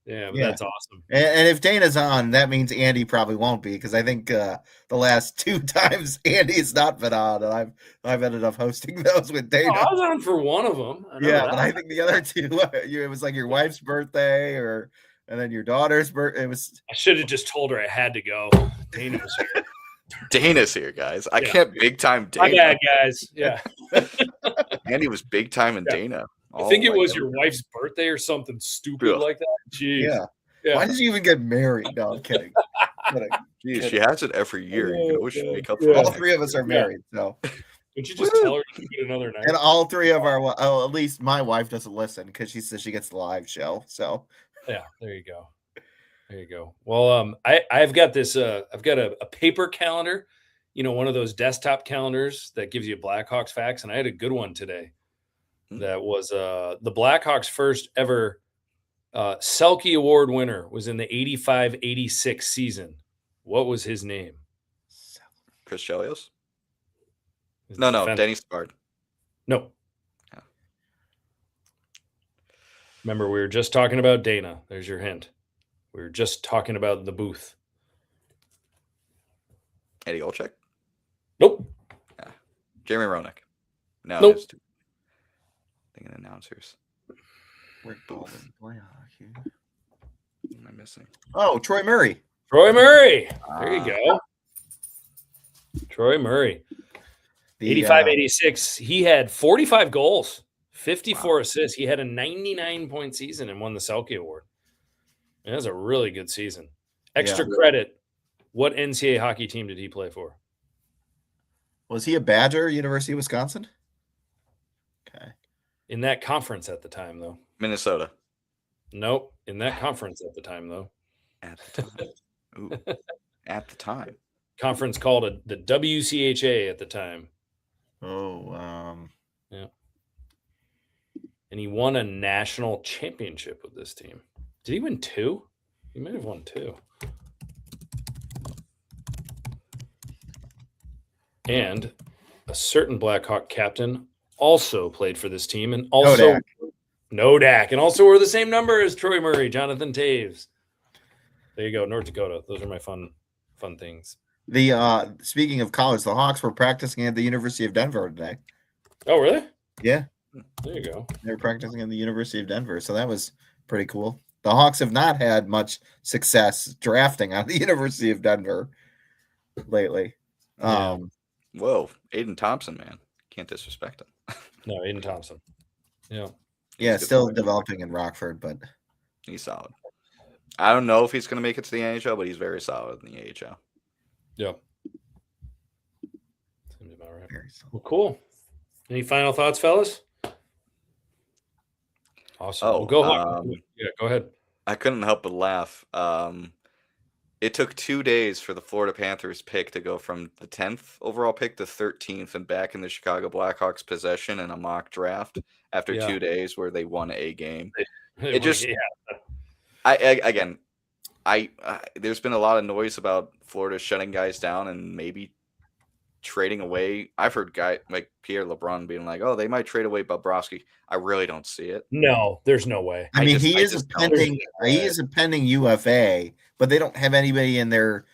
Yeah, that's awesome. And if Dana's on, that means Andy probably won't be, because I think the last 2 times Andy's not been on, and I've ended up hosting those with Dana. I was on for one of them. But I think the other 2, it was like your wife's birthday, and then your daughter's birthday. I should have just told her I had to go. Dana was here. Dana's here, guys. I can't big time Dana. My bad, guys. Yeah. Andy was big time in Dana. I think it was your wife's birthday or something stupid like that. Jeez. Yeah. Why did you even get married? No, I'm kidding. Jeez, she has it every year. You can always make up for it. All 3 of us are married, so. Would you just tell her to do it another night? And all 3 of at least my wife doesn't listen, because she says she gets the live show. So. Yeah, there you go. Well, I've got this. I've got a paper calendar. You know, one of those desktop calendars that gives you Blackhawks facts, and I had a good one today. That was the Blackhawks' first ever Selke Award winner was in the 85-86 season. What was his name? Chris Chelios? No, Denny Spard. No. Yeah. Remember, we were just talking about Dana. There's your hint. We were just talking about the booth. Eddie Olczyk? Nope. Yeah. Jeremy Roenick? No. Nope. Thinking announcers. Rick Baldwin. Boy, hockey. What am I missing? Oh, Troy Murray. There you go. Troy Murray. 85-86. He had 45 goals, 54 assists. He had a 99-point season and won the Selke Award. That was a really good season. Extra credit. What NCAA hockey team did he play for? Was he a Badger, University of Wisconsin? Okay. In that conference at the time, though. Minnesota. Nope. In that conference at the time, though. At the time. Ooh. At the time. Conference called the WCHA at the time. Oh, yeah. And he won a national championship with this team. Did he win 2? He might have won 2. And a certain Blackhawk captain also played for this team, and also Nodak, and also were the same number as Troy Murray, Jonathan Taves. There you go, North Dakota. Those are my fun things. The speaking of college, the Hawks were practicing at the University of Denver today. Oh, really? Yeah. There you go. They were practicing at the University of Denver, so that was pretty cool. The Hawks have not had much success drafting out of the University of Denver lately. Yeah. Whoa, Aiden Thompson, man. Can't disrespect him. No, Aiden Thompson. Yeah. Yeah, still developing in Rockford, but he's solid. I don't know if he's going to make it to the NHL, but he's very solid in the AHL. Yep. Seems about right. Well, cool. Any final thoughts, fellas? Awesome. Oh, well, go ahead. I couldn't help but laugh. It took 2 days for the Florida Panthers pick to go from the 10th overall pick to 13th and back in the Chicago Blackhawks possession in a mock draft after 2 days where they won a game. There's been a lot of noise about Florida shutting guys down and maybe trading away. I've heard guys like Pierre LeBrun being like, "Oh, they might trade away Bobrovsky." I really don't see it. No, there's no way. I mean, he is a pending UFA, but they don't have anybody in there.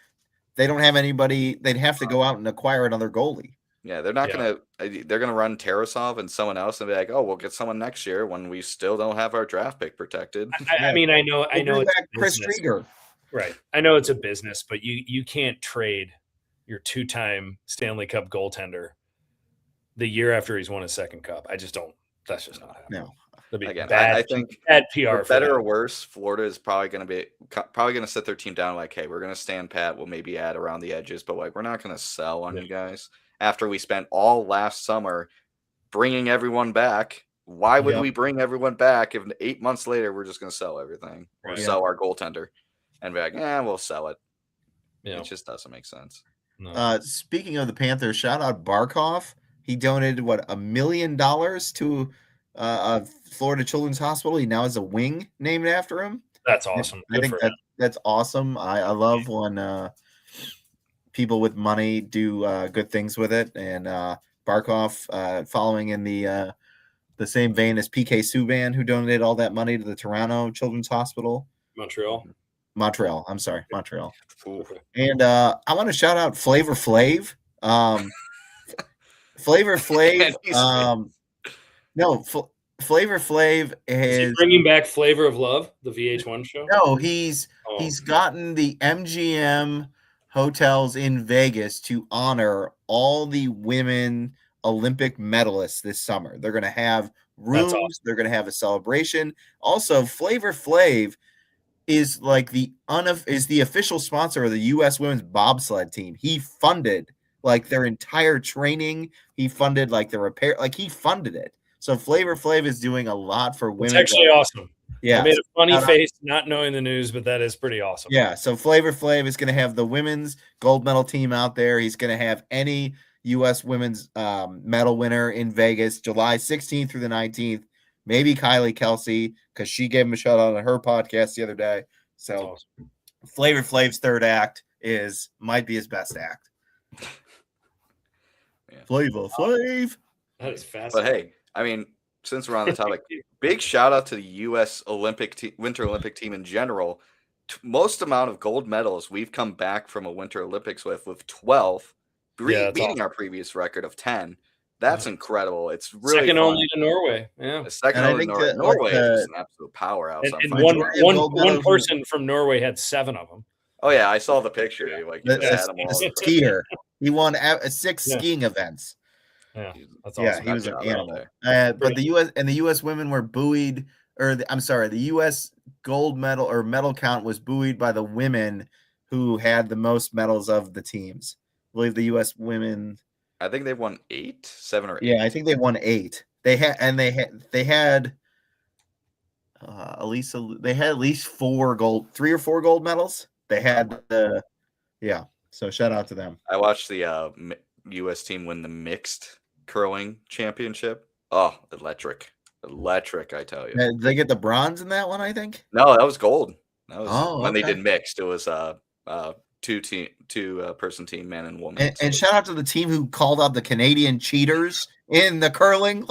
They don't have anybody. They'd have to go out and acquire another goalie. Yeah, they're not gonna. They're gonna run Tarasov and someone else and be like, "Oh, we'll get someone next year when we still don't have our draft pick protected." I mean, I know. It's Chris Drieger. Right. I know it's a business, but you can't trade your 2-time Stanley Cup goaltender the year after he's won his second cup. I just don't. That's just not happening. No. That'd be bad. I think bad PR. Better or worse, Florida is probably going to set their team down like, hey, we're going to stand pat. We'll maybe add around the edges, but like we're not going to sell on you guys. After we spent all last summer bringing everyone back, why would we bring everyone back if 8 months later we're just going to sell everything or sell our goaltender and be like, we'll sell it. Yeah. It just doesn't make sense. No. Speaking of the Panthers, shout out Barkov. He donated $1 million to Florida Children's Hospital. He now has a wing named after him. That's awesome. I think that's awesome. I love when people with money do good things with it. And Barkov, following in the same vein as PK Subban, who donated all that money to the Toronto Children's Hospital. Montreal. I'm sorry, Montreal. And I want to shout out Flavor Flav. Flavor Flav. Flavor Flav is he bringing back Flavor of Love, the VH1 show. No, he's gotten the MGM hotels in Vegas to honor all the women Olympic medalists this summer. They're going to have rooms. Awesome. They're going to have a celebration. Also, Flavor Flav is like the official sponsor of the U.S. women's bobsled team. He funded like their entire training. He funded like the repair. Like he funded it. So Flavor Flav is doing a lot for women. It's actually awesome. Yeah, I made a funny face not knowing the news, but that is pretty awesome. Yeah, so Flavor Flav is going to have the women's gold medal team out there. He's going to have any U.S. women's medal winner in Vegas, July 16th through the 19th. Maybe Kylie Kelsey, because she gave him a shout out on her podcast the other day. So awesome. Flavor Flav's third act might be his best act. Flavor Flav. That is fascinating. But hey, I mean, since we're on the topic, big shout out to the U.S. Winter Olympic team in general. Most amount of gold medals we've come back from a Winter Olympics with 12, beating awesome. Our previous record of 10. That's incredible. It's really second only to Norway. Yeah, second only to Norway. Norway is an absolute powerhouse. And one person from Norway had 7 of them. Oh yeah, I saw the picture. Like a skier. He won 6 skiing events. Yeah, that's awesome. Yeah, he was an animal. But the U.S. women were buoyed, the U.S. gold medal or medal count was buoyed by the women who had the most medals of the teams. I believe the U.S. women. I think they won 7 or 8. Yeah, I think they won 8. They had at least 4 gold, 3 or 4 gold medals. They had So shout out to them. I watched the U.S. team win the mixed curling championship. Oh, electric! I tell you. Did they get the bronze in that one? I think. No, that was gold. That was when they did mixed. It was two person team, man and woman. And shout out to the team who called out the Canadian cheaters in the curling.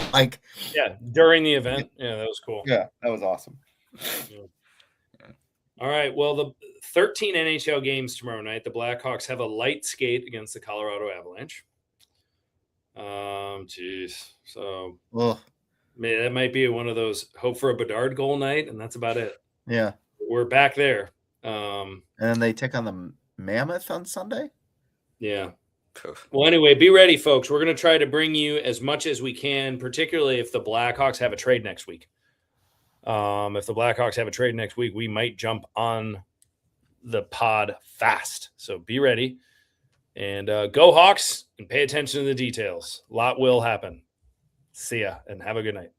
During the event. Yeah, that was cool. Yeah, that was awesome. All right. Well, the 13 NHL games tomorrow night. The Blackhawks have a light skate against the Colorado Avalanche. Geez. So that might be one of those hope for a Bedard goal night, and that's about it. Yeah. We're back there. And then they take on the Mammoth on Sunday? Yeah. Well, anyway, be ready, folks. We're going to try to bring you as much as we can, particularly if the Blackhawks have a trade next week. If the Blackhawks have a trade next week, we might jump on the pod fast. So be ready. And go Hawks and pay attention to the details. A lot will happen. See ya and have a good night.